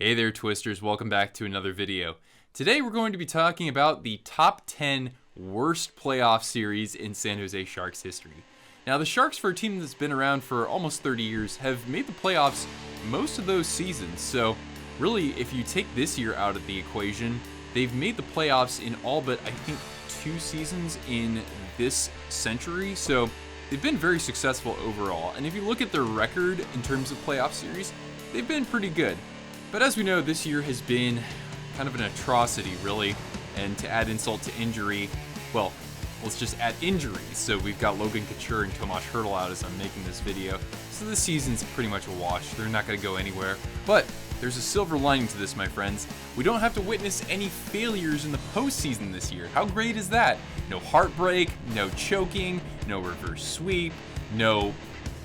Hey there, Twisters. Welcome back to another video. Today we're going to be talking about the top 10 worst playoff series in San Jose Sharks history. Now, the Sharks, for a team that's been around for almost 30 years, have made the playoffs most of those seasons. So, really, if you take this year out of the equation, they've made the playoffs in all but, I think, 2 seasons in this century. So, they've been very successful overall. And if you look at their record in terms of playoff series, they've been pretty good. But as we know, this year has been kind of an atrocity, really. And to add insult to injury, well, let's just add injuries. So we've got Logan Couture and Tomas Hertl out as I'm making this video. So this season's pretty much a wash. They're not going to go anywhere. But there's a silver lining to this, my friends. We don't have to witness any failures in the postseason this year. How great is that? No heartbreak, no choking, no reverse sweep, no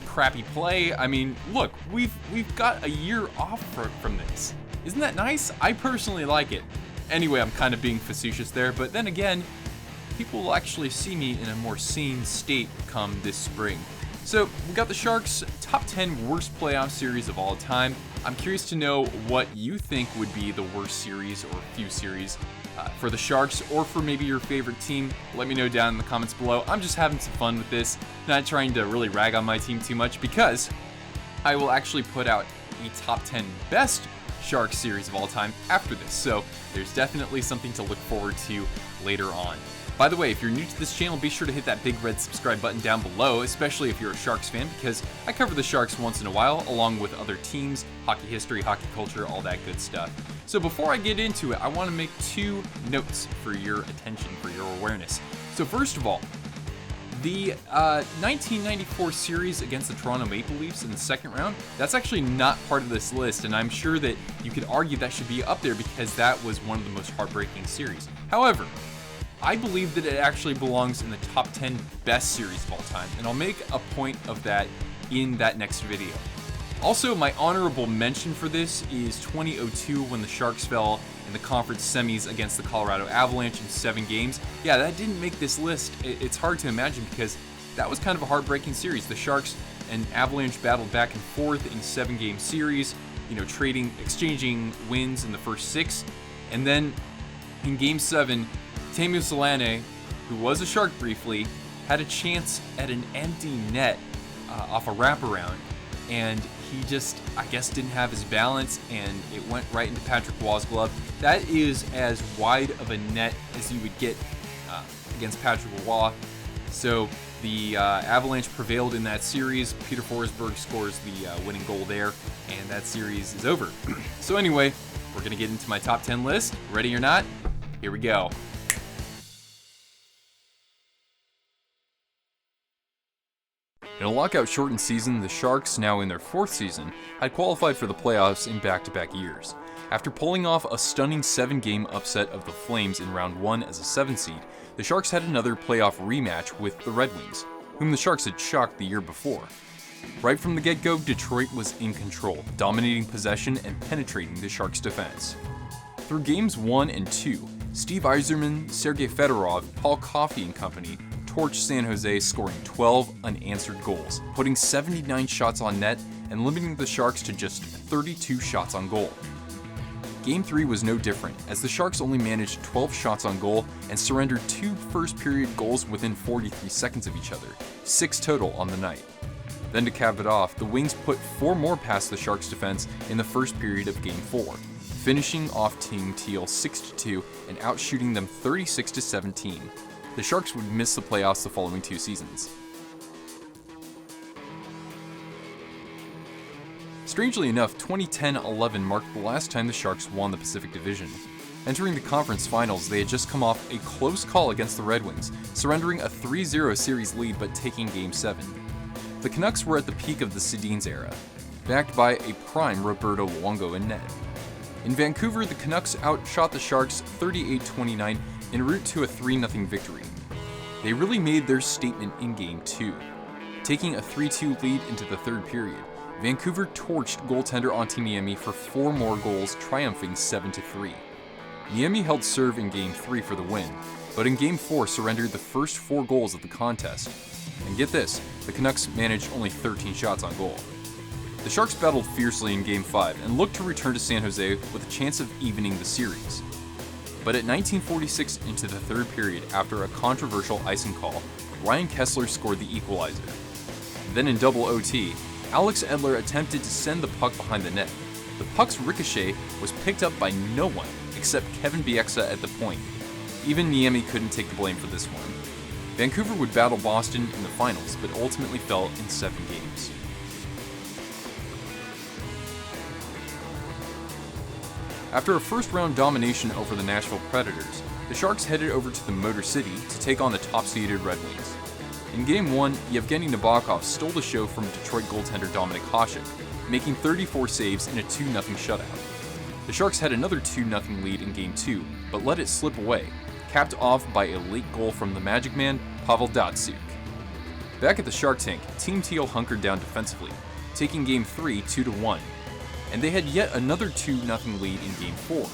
crappy play. I mean, look, we've got a year off from this. Isn't that nice? I personally like it. Anyway, I'm kind of being facetious there, but then again, people will actually see me in a more sane state come this spring. So, we got the Sharks' top 10 worst playoff series of all time. I'm curious to know what you think would be the worst series or few series for the Sharks or for maybe your favorite team. Let me know down in the comments below. I'm just having some fun with this, not trying to really rag on my team too much because I will actually put out a top 10 best Sharks series of all time after this. So there's definitely something to look forward to later on. By the way, if you're new to this channel, be sure to hit that big red subscribe button down below, especially if you're a Sharks fan, because I cover the Sharks once in a while, along with other teams, hockey history, hockey culture, all that good stuff. So before I get into it, I want to make 2 notes for your attention, for your awareness. So first of all, the 1994 series against the Toronto Maple Leafs in the second round, that's actually not part of this list, and I'm sure that you could argue that should be up there because that was one of the most heartbreaking series. However, I believe that it actually belongs in the top 10 best series of all time, and I'll make a point of that in that next video. Also, my honorable mention for this is 2002 when the Sharks fell in the conference semis against the Colorado Avalanche in 7 games. Yeah, that didn't make this list. It's hard to imagine because that was kind of a heartbreaking series. The Sharks and Avalanche battled back and forth in 7-game series, exchanging wins in the first 6, and then in Game 7, Teemu Selanne, who was a Shark briefly, had a chance at an empty net off a wraparound, and he just, I guess, didn't have his balance, and it went right into Patrick Waugh's glove. That is as wide of a net as you would get against Patrick Waugh. So the Avalanche prevailed in that series. Peter Forsberg scores the winning goal there, and that series is over. So anyway, we're going to get into my top 10 list. Ready or not? Here we go. In a lockout-shortened season, the Sharks, now in their 4th season, had qualified for the playoffs in back-to-back years. After pulling off a stunning 7-game upset of the Flames in round 1 as a 7 seed, the Sharks had another playoff rematch with the Red Wings, whom the Sharks had shocked the year before. Right from the get-go, Detroit was in control, dominating possession and penetrating the Sharks' defense. Through games 1 and 2, Steve Yzerman, Sergei Fedorov, Paul Coffey and company torched San Jose, scoring 12 unanswered goals, putting 79 shots on net and limiting the Sharks to just 32 shots on goal. Game 3 was no different, as the Sharks only managed 12 shots on goal and surrendered 2 first-period goals within 43 seconds of each other, 6 total on the night. Then to cap it off, the Wings put 4 more past the Sharks' defense in the first period of Game 4, finishing off Team Teal 6-2 and outshooting them 36-17. The Sharks would miss the playoffs the following 2 seasons. Strangely enough, 2010-11 marked the last time the Sharks won the Pacific Division. Entering the conference finals, they had just come off a close call against the Red Wings, surrendering a 3-0 series lead but taking Game 7. The Canucks were at the peak of the Sedin's era, backed by a prime Roberto Luongo in net. In Vancouver, the Canucks outshot the Sharks 38-29 en route to a 3-0 victory. They really made their statement in Game 2. Taking a 3-2 lead into the 3rd period, Vancouver torched goaltender Antti Niemi for 4 more goals, triumphing 7-3. Niemi held serve in Game 3 for the win, but in Game 4 surrendered the first 4 goals of the contest. And get this, the Canucks managed only 13 shots on goal. The Sharks battled fiercely in Game 5 and looked to return to San Jose with a chance of evening the series. But at 19:46 into the third period, after a controversial icing call, Ryan Kesler scored the equalizer. Then in double OT, Alex Edler attempted to send the puck behind the net. The puck's ricochet was picked up by no one except Kevin Bieksa at the point. Even Niemi couldn't take the blame for this one. Vancouver would battle Boston in the finals, but ultimately fell in 7 games. After a first-round domination over the Nashville Predators, the Sharks headed over to the Motor City to take on the top-seeded Red Wings. In Game 1, Yevgeny Nabokov stole the show from Detroit goaltender Dominik Hasek, making 34 saves in a 2-0 shutout. The Sharks had another 2-0 lead in Game 2, but let it slip away, capped off by a late goal from the Magic Man, Pavel Datsyuk. Back at the Shark Tank, Team Teal hunkered down defensively, taking Game 3 2-1, and they had yet another 2-0 lead in Game 4.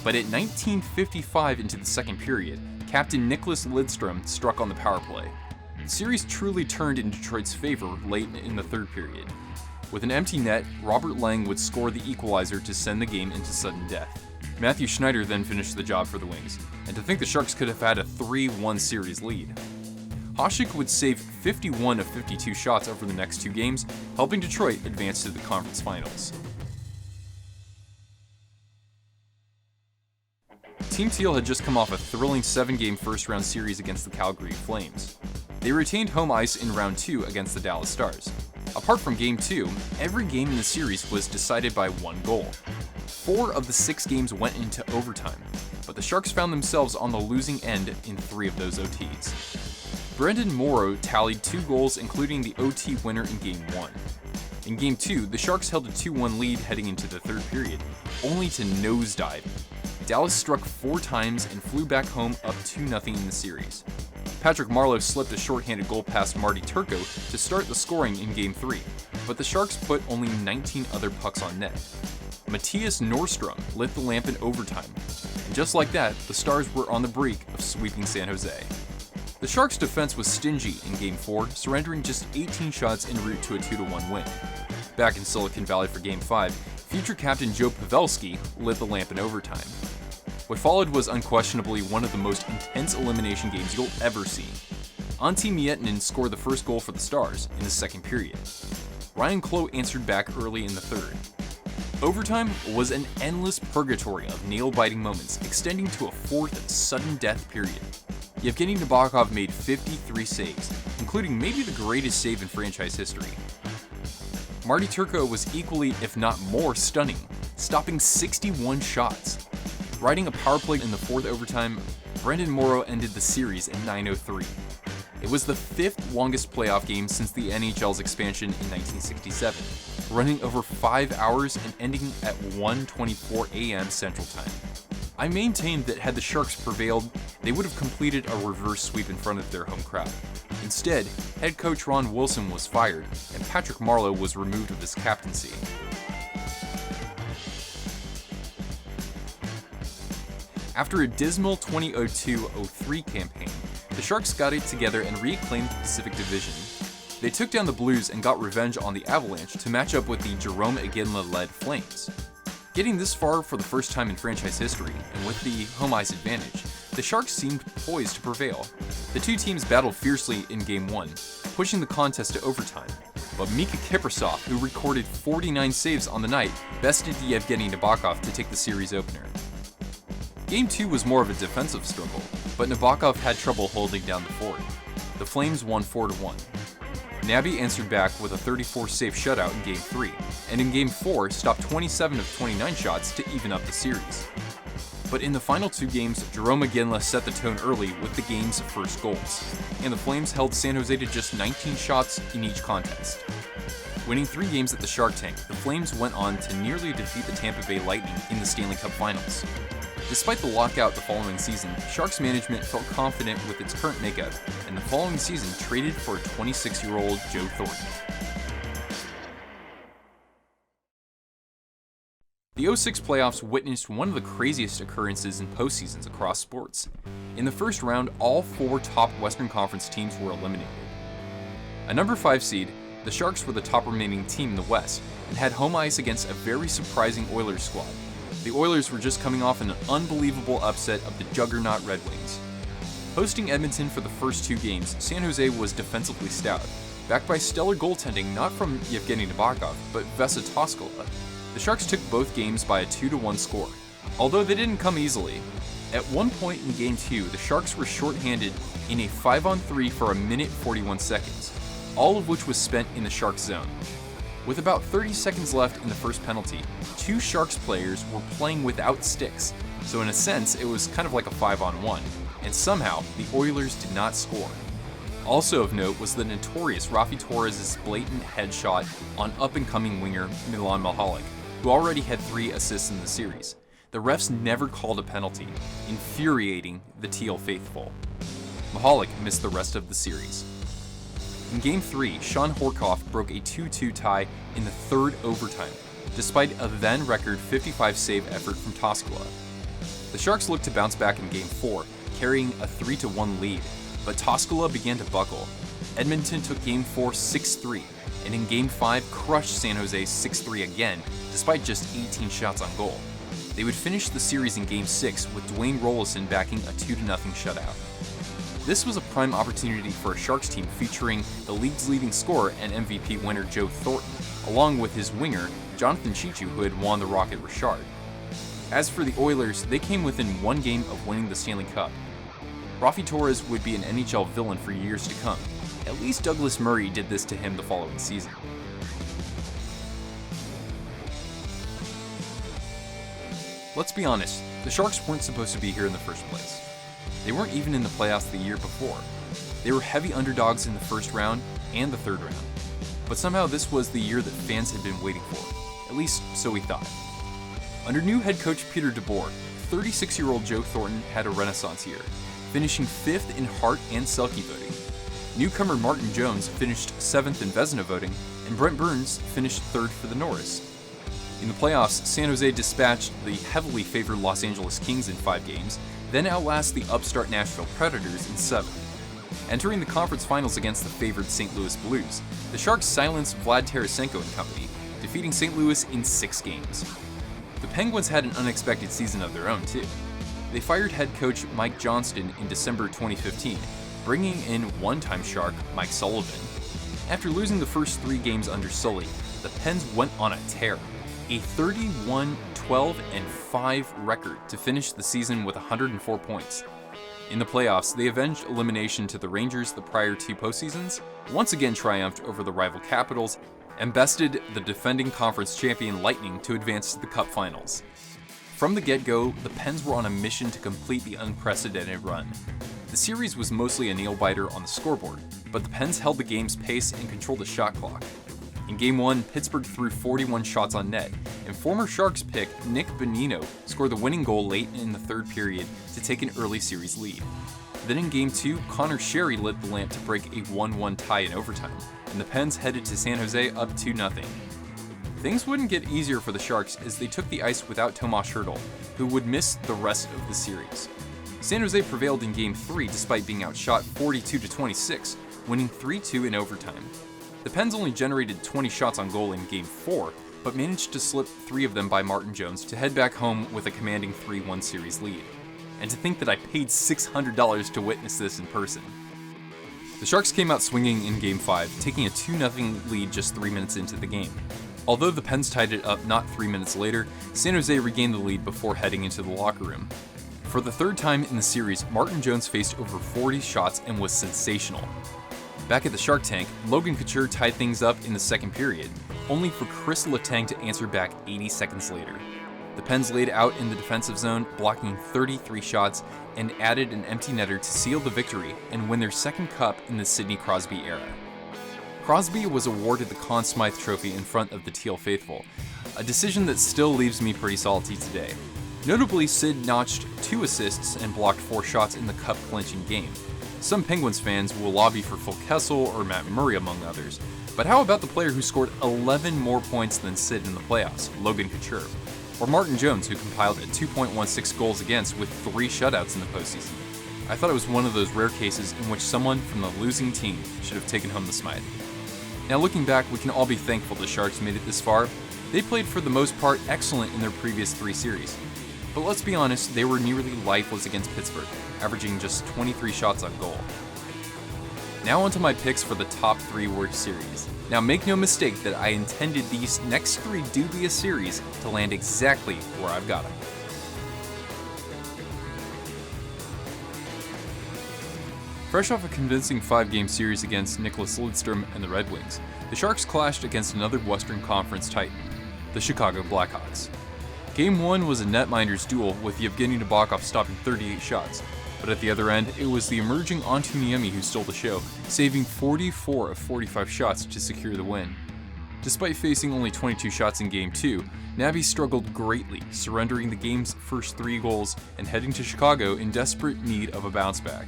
But at 19:55 into the second period, Captain Nicklas Lidstrom struck on the power play. The series truly turned in Detroit's favor late in the third period. With an empty net, Robert Lang would score the equalizer to send the game into sudden death. Matthew Schneider then finished the job for the Wings, and to think the Sharks could have had a 3-1 series lead. Hasek would save 51 of 52 shots over the next 2 games, helping Detroit advance to the conference finals. Team Teal had just come off a thrilling 7-game first-round series against the Calgary Flames. They retained home ice in Round 2 against the Dallas Stars. Apart from Game 2, every game in the series was decided by 1 goal. 4 of the 6 games went into overtime, but the Sharks found themselves on the losing end in 3 of those OTs. Brendan Morrow tallied 2 goals, including the OT winner in Game 1. In Game 2, the Sharks held a 2-1 lead heading into the third period, only to nosedive. Dallas struck 4 times and flew back home up 2-0 in the series. Patrick Marleau slipped a shorthanded goal past Marty Turco to start the scoring in Game 3, but the Sharks put only 19 other pucks on net. Matthias Norstrom lit the lamp in overtime, and just like that, the Stars were on the brink of sweeping San Jose. The Sharks' defense was stingy in Game 4, surrendering just 18 shots en route to a 2-1 win. Back in Silicon Valley for Game 5, future captain Joe Pavelski lit the lamp in overtime. What followed was unquestionably one of the most intense elimination games you'll ever see. Antti Miettinen scored the first goal for the Stars in the second period. Ryan Clough answered back early in the third. Overtime was an endless purgatory of nail-biting moments, extending to a 4th sudden death period. Yevgeny Nabokov made 53 saves, including maybe the greatest save in franchise history. Marty Turco was equally, if not more, stunning, stopping 61 shots. Riding a power play in the 4th overtime, Brendan Morrow ended the series at 9:03. It was the 5th longest playoff game since the NHL's expansion in 1967, running over 5 hours and ending at 1:24 a.m. Central Time. I maintained that had the Sharks prevailed, they would have completed a reverse sweep in front of their home crowd. Instead, head coach Ron Wilson was fired, and Patrick Marleau was removed of his captaincy. After a dismal 2002-03 campaign, the Sharks got it together and reclaimed the Pacific Division. They took down the Blues and got revenge on the Avalanche to match up with the Jerome Iginla-led Flames. Getting this far for the first time in franchise history, and with the home ice advantage, the Sharks seemed poised to prevail. The two teams battled fiercely in Game 1, pushing the contest to overtime, but Mika Kiprasov, who recorded 49 saves on the night, bested Yevgeny Nabokov to take the series opener. Game 2 was more of a defensive struggle, but Nabokov had trouble holding down the fort. The Flames won 4-1. Nabby answered back with a 34-save shutout in Game 3, and in Game 4 stopped 27 of 29 shots to even up the series. But in the final 2 games, Jerome Iginla set the tone early with the game's first goals, and the Flames held San Jose to just 19 shots in each contest. Winning 3 games at the Shark Tank, the Flames went on to nearly defeat the Tampa Bay Lightning in the Stanley Cup Finals. Despite the lockout the following season, Sharks management felt confident with its current makeup, and the following season traded for 26-year-old Joe Thornton. The 06 playoffs witnessed one of the craziest occurrences in postseasons across sports. In the first round, all 4 top Western Conference teams were eliminated. A number 5 seed, The Sharks were the top remaining team in the West and had home ice against a very surprising Oilers squad. The Oilers were just coming off an unbelievable upset of the juggernaut Red Wings. Hosting Edmonton for the first 2 games, San Jose was defensively stout, backed by stellar goaltending not from Yevgeny Nabokov, but Vesa Toskala. The Sharks took both games by a 2-1 score, although they didn't come easily. At one point in Game 2, the Sharks were shorthanded in a 5-on-3 for a minute 41 seconds, all of which was spent in the Sharks zone. With about 30 seconds left in the first penalty, 2 Sharks players were playing without sticks, so in a sense it was kind of like a 5-on-1, and somehow the Oilers did not score. Also of note was the notorious Raffi Torres' blatant headshot on up-and-coming winger Milan Mihalik, who already had 3 assists in the series. The refs never called a penalty, infuriating the Teal faithful. Mihalik missed the rest of the series. In Game 3, Sean Horkoff broke a 2-2 tie in the 3rd overtime, despite a then-record 55-save effort from Toskala. The Sharks looked to bounce back in Game 4, carrying a 3-1 lead, but Toskala began to buckle. Edmonton took Game 4 6-3, and in Game 5 crushed San Jose 6-3 again, despite just 18 shots on goal. They would finish the series in Game 6 with Dwayne Rollison backing a 2-0 shutout. This was a prime opportunity for a Sharks team featuring the league's leading scorer and MVP winner Joe Thornton, along with his winger Jonathan Cheechoo, who had won the Rocket Richard. As for the Oilers, they came within 1 game of winning the Stanley Cup. Raffi Torres would be an NHL villain for years to come. At least Douglas Murray did this to him the following season. Let's be honest, the Sharks weren't supposed to be here in the first place. They weren't even in the playoffs the year before. They were heavy underdogs in the first round and the 3rd round. But somehow this was the year that fans had been waiting for. At least, so we thought. Under new head coach Peter DeBoer, 36-year-old Joe Thornton had a renaissance year, finishing 5th in Hart and Selke voting. Newcomer Martin Jones finished 7th in Vezina voting, and Brent Burns finished 3rd for the Norris. In the playoffs, San Jose dispatched the heavily favored Los Angeles Kings in 5 games, then outlast the upstart Nashville Predators in 7. Entering the conference finals against the favored St. Louis Blues, the Sharks silenced Vlad Tarasenko and company, defeating St. Louis in 6 games. The Penguins had an unexpected season of their own, too. They fired head coach Mike Johnston in December 2015, bringing in one-time Shark Mike Sullivan. After losing the first 3 games under Sully, the Pens went on a tear, a 31-12-5 record to finish the season with 104 points. In the playoffs, they avenged elimination to the Rangers the prior 2 postseasons, once again triumphed over the rival Capitals, and bested the defending conference champion Lightning to advance to the Cup Finals. From the get-go, the Pens were on a mission to complete the unprecedented run. The series was mostly a nail-biter on the scoreboard, but the Pens held the game's pace and controlled the shot clock. In Game 1, Pittsburgh threw 41 shots on net, and former Sharks pick Nick Bonino scored the winning goal late in the 3rd period to take an early series lead. Then in Game 2, Connor Sherry lit the lamp to break a 1-1 tie in overtime, and the Pens headed to San Jose up 2-0. Things wouldn't get easier for the Sharks as they took the ice without Tomas Hertl, who would miss the rest of the series. San Jose prevailed in Game 3 despite being outshot 42-26, winning 3-2 in overtime. The Pens only generated 20 shots on goal in Game 4, but managed to slip 3 of them by Martin Jones to head back home with a commanding 3-1 series lead. And to think that I paid $600 to witness this in person. The Sharks came out swinging in Game 5, taking a 2-0 lead just 3 minutes into the game. Although the Pens tied it up not 3 minutes later, San Jose regained the lead before heading into the locker room. For the 3rd time in the series, Martin Jones faced over 40 shots and was sensational. Back at the Shark Tank, Logan Couture tied things up in the 2nd period, only for Chris Letang to answer back 80 seconds later. The Pens laid out in the defensive zone, blocking 33 shots, and added an empty netter to seal the victory and win their 2nd cup in the Sidney Crosby era. Crosby was awarded the Conn Smythe Trophy in front of the Teal faithful, a decision that still leaves me pretty salty today. Notably, Sid notched 2 assists and blocked 4 shots in the cup-clinching game. Some Penguins fans will lobby for Phil Kessel or Matt Murray among others, but how about the player who scored 11 more points than Sid in the playoffs, Logan Couture? Or Martin Jones, who compiled a 2.16 goals against with 3 shutouts in the postseason? I thought it was one of those rare cases in which someone from the losing team should have taken home the Smythe. Now looking back, we can all be thankful the Sharks made it this far. They played for the most part excellent in their previous 3 series. But let's be honest, they were nearly lifeless against Pittsburgh, averaging just 23 shots on goal. Now onto my picks for the top 3 worst series. Now make no mistake that I intended these next 3 dubious series to land exactly where I've got them. Fresh off a convincing 5-game series against Nicklas Lidstrom and the Red Wings, the Sharks clashed against another Western Conference titan, the Chicago Blackhawks. Game 1 was a netminders duel with Yevgeny Nabokov stopping 38 shots, but at the other end, it was the emerging Antti Niemi who stole the show, saving 44 of 45 shots to secure the win. Despite facing only 22 shots in Game 2, Nabby struggled greatly, surrendering the game's first 3 goals and heading to Chicago in desperate need of a bounce back.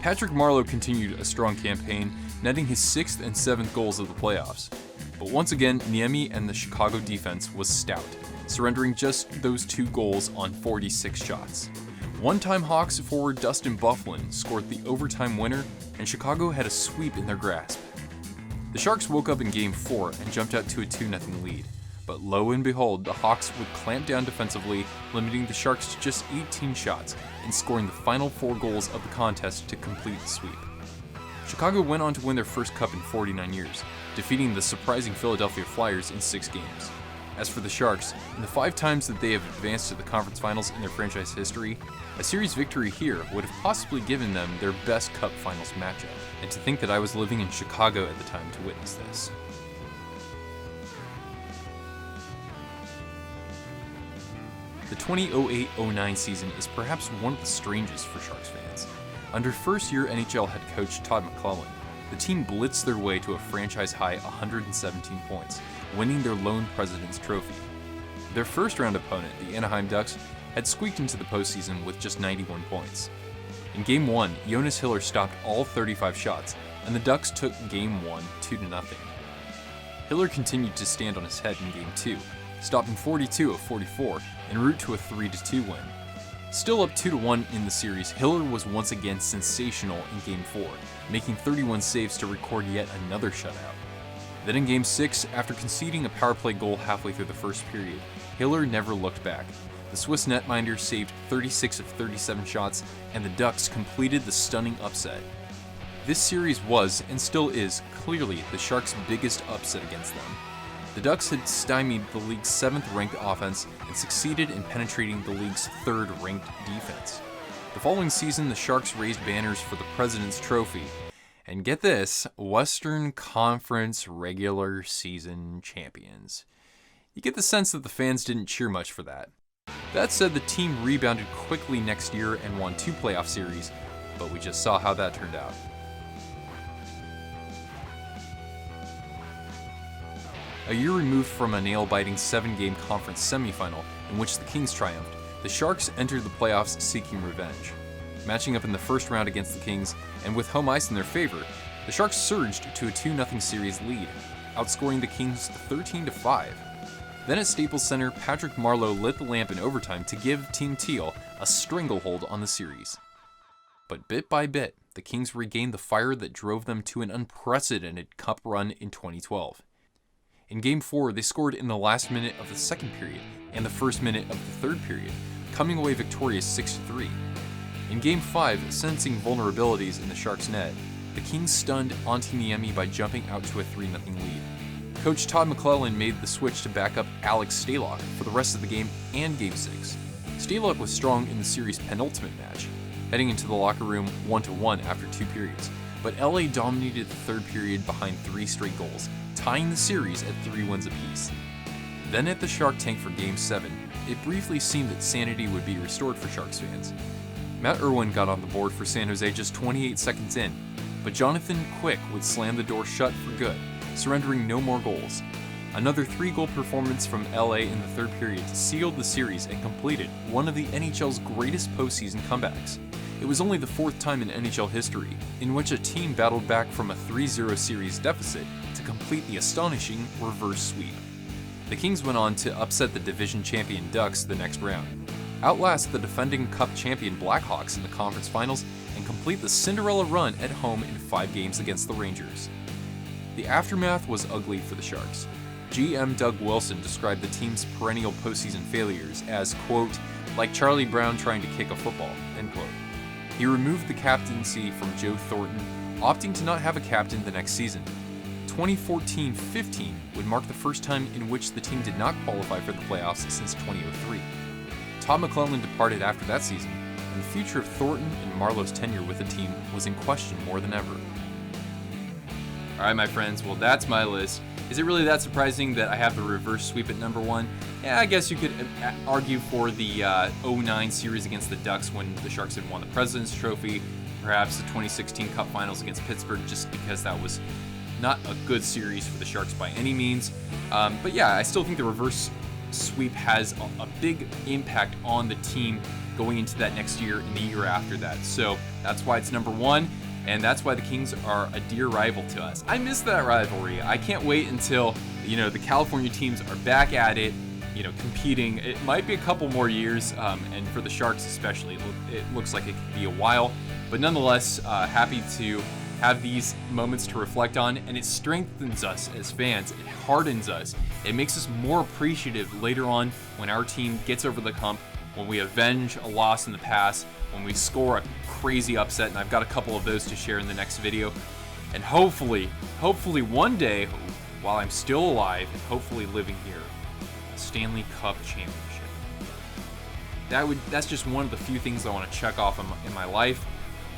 Patrick Marleau continued a strong campaign, netting his 6th and 7th goals of the playoffs. But once again, Niemi and the Chicago defense was stout, surrendering just those 2 goals on 46 shots. One-time Hawks forward Dustin Byfuglien scored the overtime winner, and Chicago had a sweep in their grasp. The Sharks woke up in Game 4 and jumped out to a 2-0 lead, but lo and behold, the Hawks would clamp down defensively, limiting the Sharks to just 18 shots and scoring the final 4 goals of the contest to complete the sweep. Chicago went on to win their first cup in 49 years, defeating the surprising Philadelphia Flyers in 6 games. As for the Sharks, in the 5 times that they have advanced to the conference finals in their franchise history, a series victory here would have possibly given them their best Cup Finals matchup. And to think that I was living in Chicago at the time to witness this. The 2008-09 season is perhaps one of the strangest for Sharks fans. Under first-year NHL head coach Todd McLellan, the team blitzed their way to a franchise-high 117 points, winning their lone President's Trophy. Their first-round opponent, the Anaheim Ducks, had squeaked into the postseason with just 91 points. In Game 1, Jonas Hiller stopped all 35 shots, and the Ducks took Game 1 2-0. Hiller continued to stand on his head in Game 2, stopping 42 of 44 en route to a 3-2 win. Still up 2-1 in the series, Hiller was once again sensational in Game 4, making 31 saves to record yet another shutout. Then in Game 6, after conceding a power play goal halfway through the first period, Hiller never looked back. The Swiss netminder saved 36 of 37 shots, and the Ducks completed the stunning upset. This series was, and still is, clearly the Sharks' biggest upset against them. The Ducks had stymied the league's 7th-ranked offense and succeeded in penetrating the league's 3rd-ranked defense. The following season, the Sharks raised banners for the President's Trophy, and get this, Western Conference regular season champions. You get the sense that the fans didn't cheer much for that. That said, the team rebounded quickly next year and won 2 playoff series, but we just saw how that turned out. A year removed from a nail-biting 7-game conference semifinal in which the Kings triumphed, the Sharks entered the playoffs seeking revenge. Matching up in the first round against the Kings, and with home ice in their favor, the Sharks surged to a 2-0 series lead, outscoring the Kings 13-5. Then at Staples Center, Patrick Marleau lit the lamp in overtime to give Team Teal a stranglehold on the series. But bit by bit, the Kings regained the fire that drove them to an unprecedented Cup run in 2012. In Game 4, they scored in the last minute of the second period and the first minute of the third period, coming away victorious 6-3. In Game 5, sensing vulnerabilities in the Sharks' net, the Kings stunned Antti Niemi by jumping out to a 3-0 lead. Coach Todd McLellan made the switch to back up Alex Stalock for the rest of the game and Game 6. Stalock was strong in the series' penultimate match, heading into the locker room 1-1 after 2 periods, but LA dominated the third period behind 3 straight goals, tying the series at 3 wins apiece. Then at the Shark Tank for Game 7, it briefly seemed that sanity would be restored for Sharks fans. Matt Irwin got on the board for San Jose just 28 seconds in, but Jonathan Quick would slam the door shut for good, surrendering no more goals. Another 3-goal performance from LA in the third period sealed the series and completed one of the NHL's greatest postseason comebacks. It was only the 4th time in NHL history in which a team battled back from a 3-0 series deficit to complete the astonishing reverse sweep. The Kings went on to upset the division champion Ducks the next round, outlast the defending Cup champion Blackhawks in the conference finals, and complete the Cinderella run at home in 5 games against the Rangers. The aftermath was ugly for the Sharks. GM Doug Wilson described the team's perennial postseason failures as, quote, like Charlie Brown trying to kick a football, end quote. He removed the captaincy from Joe Thornton, opting to not have a captain the next season. 2014-15 would mark the first time in which the team did not qualify for the playoffs since 2003. Todd McClellan departed after that season, and the future of Thornton and Marlowe's tenure with the team was in question more than ever. Alright my friends, well that's my list. Is it really that surprising that I have the reverse sweep at number 1? Yeah, I guess you could argue for the 09 series against the Ducks when the Sharks had won the President's Trophy, perhaps the 2016 Cup Finals against Pittsburgh, just because that was not a good series for the Sharks by any means. But yeah, I still think the reverse sweep has a big impact on the team going into that next year and the year after that. So that's why it's number 1, and that's why the Kings are a dear rival to us. I miss that rivalry. I can't wait until, the California teams are back at it, competing. It might be a couple more years, and for the Sharks especially, it looks like it could be a while. But nonetheless, happy to have these moments to reflect on, and it strengthens us as fans. It hardens us. It makes us more appreciative later on when our team gets over the hump, when we avenge a loss in the past, when we score a crazy upset, and I've got a couple of those to share in the next video. And hopefully one day, while I'm still alive and hopefully living here, a Stanley Cup championship. That's just one of the few things I want to check off in my life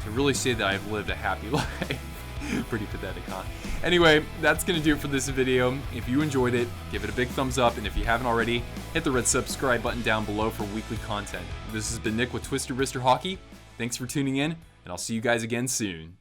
to really say that I've lived a happy life. Pretty pathetic, huh? Anyway, that's going to do it for this video. If you enjoyed it, give it a big thumbs up, and if you haven't already, hit the red subscribe button down below for weekly content. This has been Nick with Twister Wrister Hockey. Thanks for tuning in, and I'll see you guys again soon.